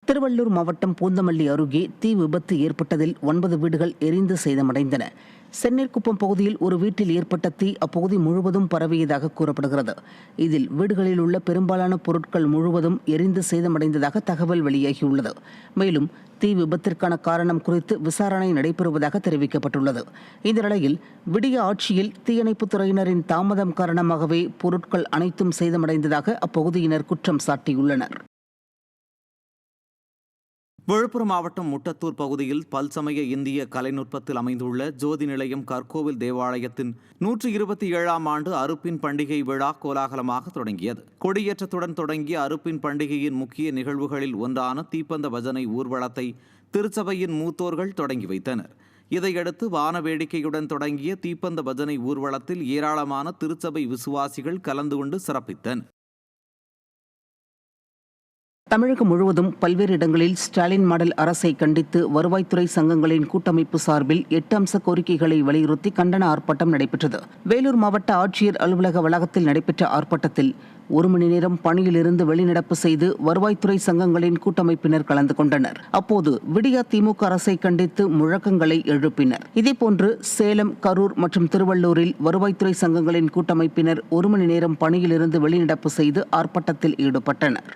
திருவள்ளூர் மாவட்டம் பூந்தமல்லி அருகே தீ விபத்து ஏற்பட்டதில் 9 வீடுகள் எரிந்து சேதமடைந்தன. செந்நீர்குப்பம் பகுதியில் ஒரு வீட்டில் ஏற்பட்ட தீ அப்பகுதி முழுவதும் பரவியதாக கூறப்படுகிறது. இதில் வீடுகளில் உள்ள பெரும்பாலான பொருட்கள் முழுவதும் எரிந்து சேதமடைந்ததாக தகவல் வெளியாகியுள்ளது. மேலும் தீ விபத்திற்கான காரணம் குறித்து விசாரணை நடைபெறுவதாக தெரிவிக்கப்பட்டுள்ளது. இந்த நிலையில் விடிய ஆட்சியில் தீயணைப்புத் துறையினரின் தாமதம் காரணமாகவே பொருட்கள் அனைத்தும் சேதமடைந்ததாக அப்பகுதியினர் குற்றம் சாட்டியுள்ளனர். விழுப்புரம் மாவட்டம் முட்டத்தூர் பகுதியில் பல்சமய இந்திய கலைநுட்பத்தில் அமைந்துள்ள ஜோதி நிலையம் கற்கோவில் தேவாலயத்தின் 127ஆம் ஆண்டு அறுப்பின் பண்டிகை விழா கோலாகலமாக தொடங்கியது. கொடியேற்றத்துடன் தொடங்கிய அறுப்பின் பண்டிகையின் முக்கிய நிகழ்வுகளில் ஒன்றான தீப்பந்த பஜனை ஊர்வலத்தை திருச்சபையின் மூத்தோர்கள் தொடங்கி வைத்தனர். இதையடுத்து வான வேடிக்கையுடன் தொடங்கிய தீப்பந்த பஜனை ஊர்வலத்தில் ஏராளமான திருச்சபை விசுவாசிகள் கலந்து கொண்டு சிறப்பித்தனர். தமிழகம் முழுவதும் பல்வேறு இடங்களில் ஸ்டாலின் மாடல் அரசை கண்டித்து வருவாய்த்துறை சங்கங்களின் கூட்டமைப்பு சார்பில் 8 அம்ச கோரிக்கைகளை வலியுறுத்தி கண்டன ஆர்ப்பாட்டம் நடைபெற்றது. வேலூர் மாவட்ட ஆட்சியர் அலுவலக வளாகத்தில் நடைபெற்ற ஆர்ப்பாட்டத்தில் 1 மணி நேரம் பணியிலிருந்து வெளிநடப்பு செய்து வருவாய்த்துறை சங்கங்களின் கூட்டமைப்பினர் கலந்து கொண்டனர். அப்போது விடியா திமுக அரசை கண்டித்து முழக்கங்களை எழுப்பினர். இதேபோன்று சேலம், கரூர் மற்றும் திருவள்ளூரில் வருவாய்த்துறை சங்கங்களின் கூட்டமைப்பினர் 1 மணி நேரம் பணியிலிருந்து வெளிநடப்பு செய்து ஆர்ப்பாட்டத்தில் ஈடுபட்டனர்.